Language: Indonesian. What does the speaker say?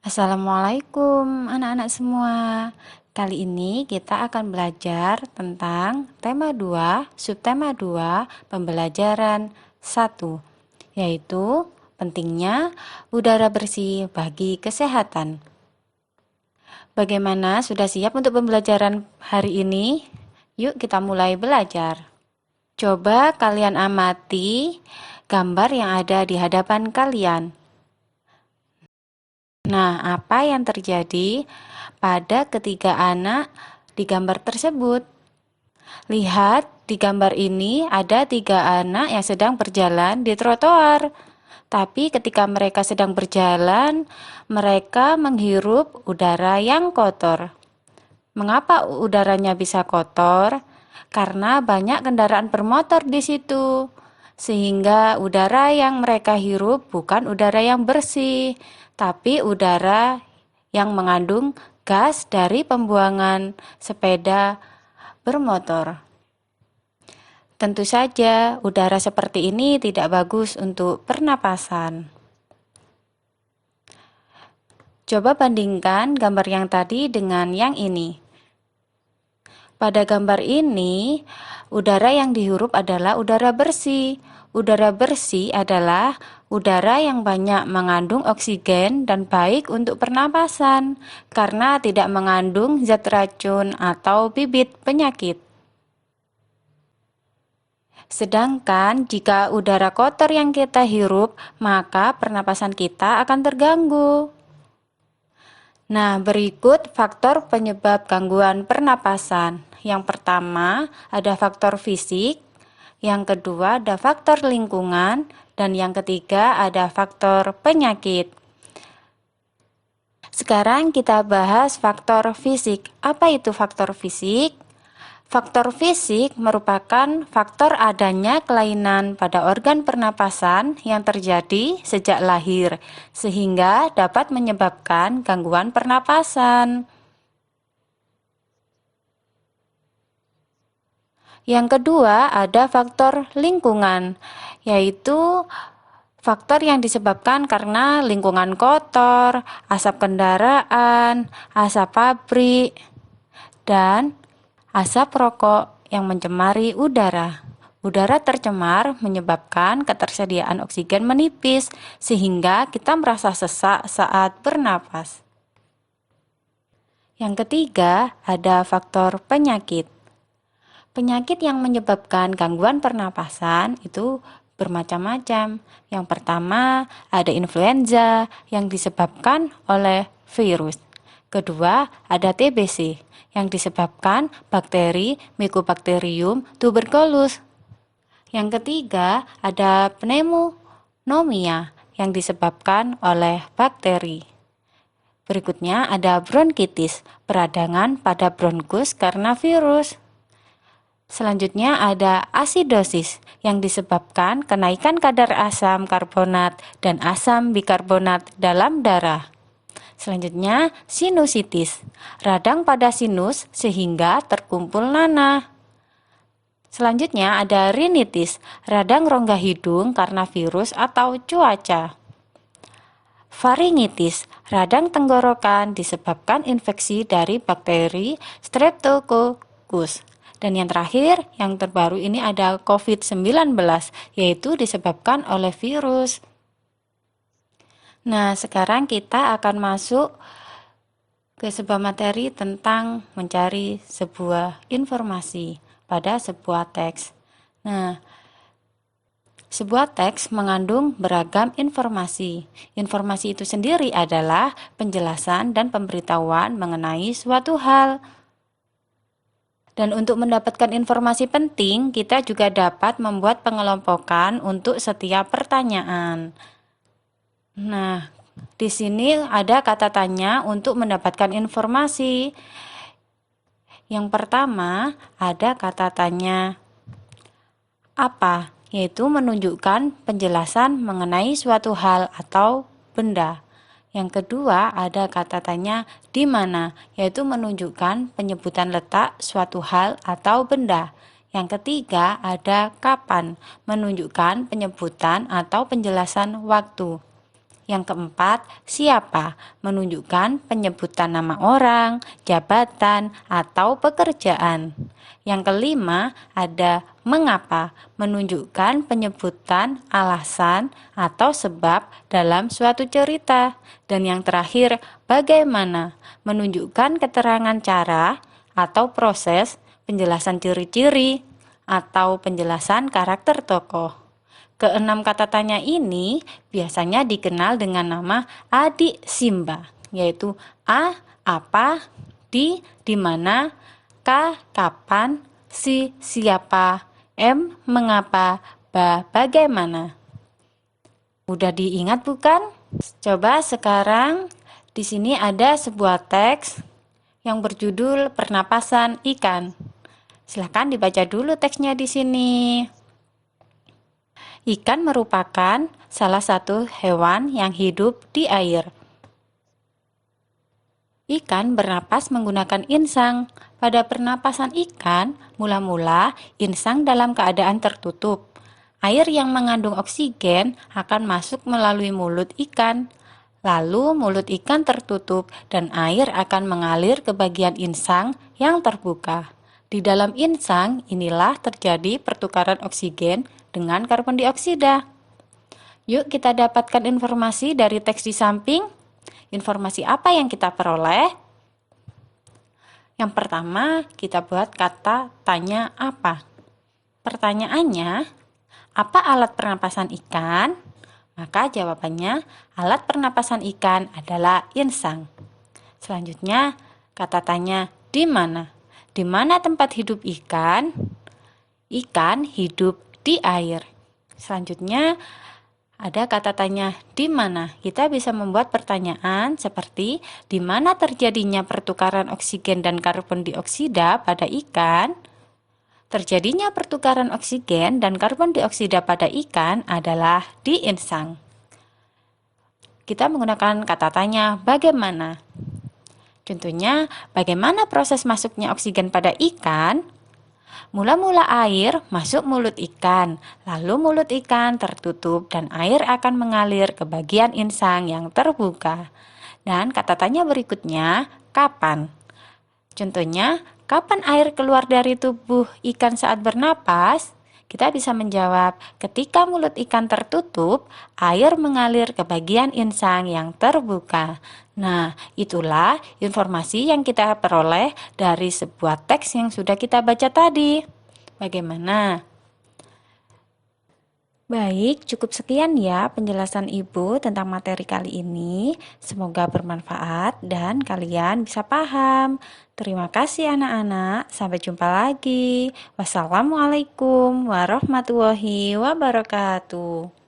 Assalamualaikum anak-anak semua. Kali ini kita akan belajar tentang tema 2, subtema 2, pembelajaran 1, yaitu pentingnya udara bersih bagi kesehatan. Bagaimana, sudah siap untuk pembelajaran hari ini? Yuk kita mulai belajar. Coba kalian amati gambar yang ada di hadapan kalian. Nah, apa yang terjadi pada ketiga anak di gambar tersebut? Lihat, di gambar ini ada 3 anak yang sedang berjalan di trotoar. Tapi ketika mereka sedang berjalan, mereka menghirup udara yang kotor. Mengapa udaranya bisa kotor? Karena banyak kendaraan bermotor di situ. Sehingga udara yang mereka hirup bukan udara yang bersih, tapi udara yang mengandung gas dari pembuangan sepeda bermotor. Tentu saja, udara seperti ini tidak bagus untuk pernapasan. Coba bandingkan gambar yang tadi dengan yang ini. Pada gambar ini, udara yang dihirup adalah udara bersih. Udara bersih adalah udara yang banyak mengandung oksigen dan baik untuk pernapasan karena tidak mengandung zat racun atau bibit penyakit. Sedangkan jika udara kotor yang kita hirup, maka pernapasan kita akan terganggu. Nah, berikut faktor penyebab gangguan pernapasan. Yang pertama, ada faktor fisik, yang kedua ada faktor lingkungan, dan yang ketiga ada faktor penyakit. Sekarang kita bahas faktor fisik. Apa itu faktor fisik? Faktor fisik merupakan faktor adanya kelainan pada organ pernapasan yang terjadi sejak lahir, sehingga dapat menyebabkan gangguan pernapasan. Yang kedua, ada faktor lingkungan, yaitu faktor yang disebabkan karena lingkungan kotor, asap kendaraan, asap pabrik, dan asap rokok yang mencemari udara. Udara tercemar menyebabkan ketersediaan oksigen menipis, sehingga kita merasa sesak saat bernapas. Yang ketiga, ada faktor penyakit. Penyakit yang menyebabkan gangguan pernapasan itu bermacam-macam. Yang pertama, ada influenza yang disebabkan oleh virus. Kedua, ada TBC yang disebabkan bakteri Mycobacterium tuberculus. Yang ketiga, ada pneumonia yang disebabkan oleh bakteri. Berikutnya ada bronkitis, peradangan pada bronkus karena virus. Selanjutnya ada asidosis yang disebabkan kenaikan kadar asam karbonat dan asam bikarbonat dalam darah. Selanjutnya, sinusitis, radang pada sinus sehingga terkumpul nanah. Selanjutnya ada rinitis, radang rongga hidung karena virus atau cuaca. Faringitis, radang tenggorokan disebabkan infeksi dari bakteri Streptococcus. Dan yang terakhir, yang terbaru ini ada COVID-19, yaitu disebabkan oleh virus. Nah, sekarang kita akan masuk ke sebuah materi tentang mencari sebuah informasi pada sebuah teks. Nah, sebuah teks mengandung beragam informasi. Informasi itu sendiri adalah penjelasan dan pemberitahuan mengenai suatu hal. Dan untuk mendapatkan informasi penting, kita juga dapat membuat pengelompokan untuk setiap pertanyaan. Nah, di sini ada kata tanya untuk mendapatkan informasi. Yang pertama, ada kata tanya apa, yaitu menunjukkan penjelasan mengenai suatu hal atau benda. Yang kedua, ada kata tanya di mana, yaitu menunjukkan penyebutan letak suatu hal atau benda. Yang ketiga, ada kapan, menunjukkan penyebutan atau penjelasan waktu. Yang keempat, siapa? Menunjukkan penyebutan nama orang, jabatan, atau pekerjaan. Yang kelima, ada mengapa, menunjukkan penyebutan alasan atau sebab dalam suatu cerita. Dan yang terakhir, bagaimana, menunjukkan keterangan cara atau proses, penjelasan ciri-ciri, atau penjelasan karakter tokoh. Keenam kata tanya ini biasanya dikenal dengan nama adik Simba, yaitu A, apa, di mana, K, kapan, si, siapa, M, mengapa, ba, bagaimana. Mudah diingat bukan? Coba sekarang di sini ada sebuah teks yang berjudul Pernapasan Ikan. Silakan dibaca dulu teksnya di sini. Ikan merupakan salah satu hewan yang hidup di air. Ikan bernapas menggunakan insang. Pada pernapasan ikan, mula-mula insang dalam keadaan tertutup. Air yang mengandung oksigen akan masuk melalui mulut ikan. Lalu mulut ikan tertutup dan air akan mengalir ke bagian insang yang terbuka. Di dalam insang inilah terjadi pertukaran oksigen dengan karbon dioksida. Yuk kita dapatkan informasi dari teks di samping. Informasi apa yang kita peroleh? Yang pertama, kita buat kata tanya apa. Pertanyaannya, apa alat pernapasan ikan? Maka jawabannya, alat pernapasan ikan adalah insang. Selanjutnya, kata tanya di mana? Di mana tempat hidup ikan? Ikan hidup di air. Selanjutnya, ada kata tanya di mana. Kita bisa membuat pertanyaan seperti di mana terjadinya pertukaran oksigen dan karbon dioksida pada ikan. Terjadinya pertukaran oksigen dan karbon dioksida pada ikan adalah di insang. Kita menggunakan kata tanya bagaimana. Contohnya, bagaimana proses masuknya oksigen pada ikan? Mula-mula air masuk mulut ikan, lalu mulut ikan tertutup dan air akan mengalir ke bagian insang yang terbuka. Dan kata tanya berikutnya, kapan? Contohnya, kapan air keluar dari tubuh ikan saat bernapas? Kita bisa menjawab, ketika mulut ikan tertutup, air mengalir ke bagian insang yang terbuka. Nah, itulah informasi yang kita peroleh dari sebuah teks yang sudah kita baca tadi. Bagaimana? Baik, cukup sekian ya penjelasan Ibu tentang materi kali ini. Semoga bermanfaat dan kalian bisa paham. Terima kasih anak-anak. Sampai jumpa lagi. Wassalamualaikum warahmatullahi wabarakatuh.